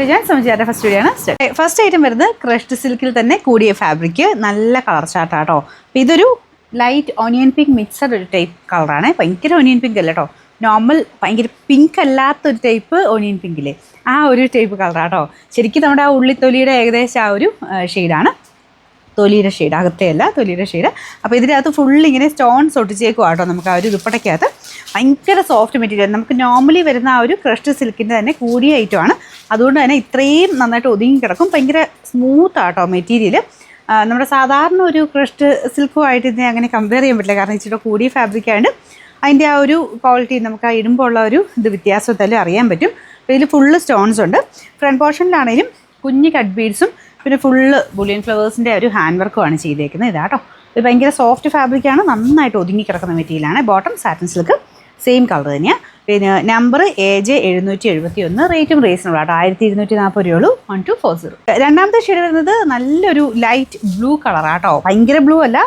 Video ഞാൻ സംസാരിച്ച first video ആണ്. ഫസ്റ്റ് ഐറ്റം വരുന്നത് ക്രഷ്ഡ് സിൽക്കിൽ തന്നെ കൂടിയ ഫാബ്രിക്, നല്ല കളർ ചാർട്ടാട്ടോ. അപ്പോൾ ഇതൊരു ലൈറ്റ് ഓണിയൻ പിങ്ക് മിക്സഡ് ഒരു ടൈപ്പ് കളറാണ്. ഭയങ്കര ഓണിയൻ പിങ്ക് അല്ല കേട്ടോ, നോർമൽ ഭയങ്കര പിങ്ക് അല്ലാത്തൊരു ടൈപ്പ് ഓണിയൻ പിങ്കില്ലേ, ആ ഒരു ടൈപ്പ് കളറാട്ടോ. ശരിക്കും നമ്മുടെ ആ ഉള്ളിത്തൊലിയുടെ ഏകദേശം ആ ഒരു ഷെയ്ഡാണ്. തൊലിയുടെ ഷെയ്ഡ്, അകത്തെ അല്ല തൊലിയുടെ ഷെയ്ഡ്. അപ്പോൾ ഇതിനകത്ത് ഫുള്ളിങ്ങനെ സ്റ്റോൺസ് ഒട്ടിച്ചേക്കും കേട്ടോ. നമുക്ക് ആ ഒരു ദുപ്പട്ടയ്ക്കകത്ത് ഭയങ്കര സോഫ്റ്റ് മെറ്റീരിയൽ, നമുക്ക് നോർമലി വരുന്ന ആ ഒരു ക്രഷ്ഡ് സിൽക്കിൻ്റെ തന്നെ കൂടിയ ഐറ്റമാണ്. അതുകൊണ്ട് തന്നെ ഇത്രയും നന്നായിട്ട് ഒതുങ്ങി കിടക്കും. ഭയങ്കര സ്മൂത്ത് ആട്ടോ മെറ്റീരിയൽ. നമ്മുടെ സാധാരണ ഒരു ക്രഷ്ഡ് സിൽക്കുമായിട്ട് ഇതിനെ അങ്ങനെ കമ്പയർ ചെയ്യാൻ പറ്റില്ല, കാരണം ഇച്ചിരി കൂടിയ ഫാബ്രിക്കാണ്. അതിൻ്റെ ആ ഒരു ക്വാളിറ്റി നമുക്ക് ആ ഇടുമ്പോൾ ഉള്ള ഒരു ഇത് വ്യത്യാസത്താലും അറിയാൻ പറ്റും. അപ്പോൾ ഇതിൽ ഫുള്ള് സ്റ്റോൺസ് ഉണ്ട്. ഫ്രണ്ട് പോർഷനിലാണെങ്കിലും കുഞ്ഞ് കട്ട് ബീഡ്സും പിന്നെ ഫുള്ള് ബുള്ളിയൻ ഫ്ലവേഴ്സിൻ്റെ ഒരു ഹാൻഡ് വർക്കുമാണ് ചെയ്തേക്കുന്നത്. ഇതാട്ടോ, ഇത് ഭയങ്കര സോഫ്റ്റ് ഫാബ്രിക്കാണ്, നന്നായിട്ട് ഒതുങ്ങി കിടക്കുന്ന മെറ്റീരിയലാണ്. Bottom satin silk same colour തന്നെയാണ്. പിന്നെ നമ്പർ AJ 771, റേറ്റും റീസണബിൾ ആട്ടോ, 1240 രൂപയുള്ളൂ. 1240. രണ്ടാമത്തെ ഷെയ്ഡ് വരുന്നത് നല്ലൊരു ലൈറ്റ് ബ്ലൂ കളറാട്ടോ. ഭയങ്കര ബ്ലൂ അല്ല,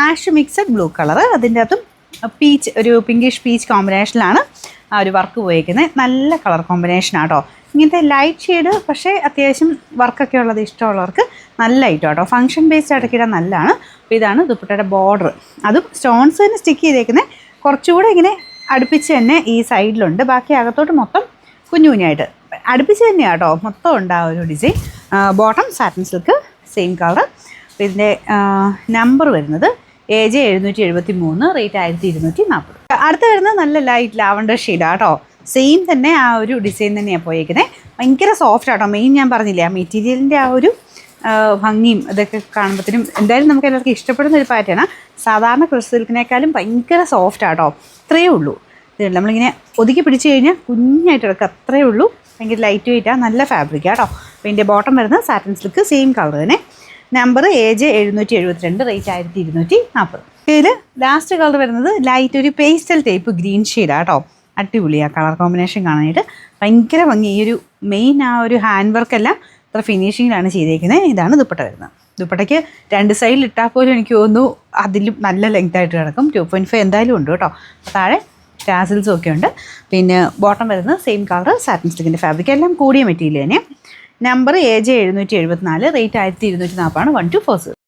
ആഷ് മിക്സഡ് ബ്ലൂ കളർ. അതിൻ്റെ അകത്തും പീച്ച്, ഒരു പിങ്കിഷ് പീച്ച് കോമ്പിനേഷനിലാണ് ആ ഒരു വർക്ക് പോയിരിക്കുന്നത്. നല്ല കളർ കോമ്പിനേഷനാട്ടോ. ഇങ്ങനത്തെ ലൈറ്റ് ഷെയ്ഡ് പക്ഷേ അത്യാവശ്യം വർക്കൊക്കെ ഉള്ളത് ഇഷ്ടമുള്ളവർക്ക് നല്ല ഐറ്റം കേട്ടോ. ഫംഗ്ഷൻ ബേസ്ഡ് ആയിട്ടൊക്കെ ഇടാൻ നല്ലതാണ്. അപ്പോൾ ഇതാണ് ദുപ്പട്ടയുടെ ബോർഡർ. അതും സ്റ്റോൺസ് തന്നെ സ്റ്റിക്ക് ചെയ്തേക്കുന്നത്, കുറച്ചുകൂടെ ഇങ്ങനെ അടുപ്പിച്ച് തന്നെ ഈ സൈഡിലുണ്ട്. ബാക്കി അകത്തോട്ട് മൊത്തം കുഞ്ഞു കുഞ്ഞായിട്ട് അടുപ്പിച്ച് തന്നെയാണ് കേട്ടോ മൊത്തം ഉണ്ട് ആ ഒരു design. Bottom satin silk same colour. ഇതിൻ്റെ നമ്പർ വരുന്നത് AJ 773, റേറ്റ് 1240. അടുത്ത് വരുന്നത് നല്ല ലൈറ്റ് ലാവണ്ടർ ഷെയ്ഡാണ് കേട്ടോ. സെയിം തന്നെ ആ ഒരു ഡിസൈൻ തന്നെയാണ് പോയേക്കുന്നത്. ഭയങ്കര സോഫ്റ്റ് ആട്ടോ. മെയിൻ ഞാൻ പറഞ്ഞില്ലേ, ആ മെറ്റീരിയലിൻ്റെ ആ ഒരു ഭംഗിയും ഇതൊക്കെ കാണുമ്പോഴത്തേനും എന്തായാലും നമുക്ക് എല്ലാവർക്കും ഇഷ്ടപ്പെടുന്ന ഒരു പാറ്റേണാണ്. സാധാരണ ക്രഷ്ഡ് സിൽക്കിനേക്കാളും ഭയങ്കര സോഫ്റ്റ് ആട്ടോ. അത്രയേ ഉള്ളൂ. ഇത് നമ്മളിങ്ങനെ ഒതുക്കി പിടിച്ച് കഴിഞ്ഞാൽ കുഞ്ഞായിട്ട് കിടക്കുക, അത്രയേ ഉള്ളൂ. ഭയങ്കര ലൈറ്റ് വെയിറ്റാണ്, നല്ല ഫാബ്രിക്കാണ് കേട്ടോ. അപ്പോൾ ഇതിൻ്റെ ബോട്ടം വരുന്നത് സാറ്റിൻ സിൽക്ക് സെയിം കളർ തന്നെ. Number AJ 772, rate 1240. ഇതിൽ ലാസ്റ്റ് കളർ വരുന്നത് ലൈറ്റ് ഒരു പേസ്റ്റൽ ടൈപ്പ് ഗ്രീൻ ഷെയ്ഡാണ് കേട്ടോ. അടിപൊളിയാണ് കളർ കോമ്പിനേഷൻ കാണാനായിട്ട്, ഭയങ്കര ഭംഗി. ഈ ഒരു മെയിൻ ആ ഒരു ഹാൻഡ് വർക്കെല്ലാം അത്ര ഫിനിഷിങ്ങിലാണ് ചെയ്തേക്കുന്നത്. ഇതാണ് ദുപ്പട്ട വരുന്നത്. ദുപ്പട്ടയ്ക്ക് രണ്ട് സൈഡിൽ ഇട്ടാൽ പോലും എനിക്ക് തോന്നുന്നു അതിലും നല്ല ലെങ്ത് ആയിട്ട് കിടക്കും. 2.5 എന്തായാലും ഉണ്ട് കേട്ടോ. താഴെ ടാസിൽസും ഒക്കെ ഉണ്ട്. പിന്നെ ബോട്ടം വരുന്നത് സെയിം കളർ സാറ്റിൻ സിൽക്കിൻ്റെ ഫാബ്രിക്, എല്ലാം കൂടിയ മെറ്റീരിയൽ തന്നെ. Number AJ 774, rate 1240, 1240.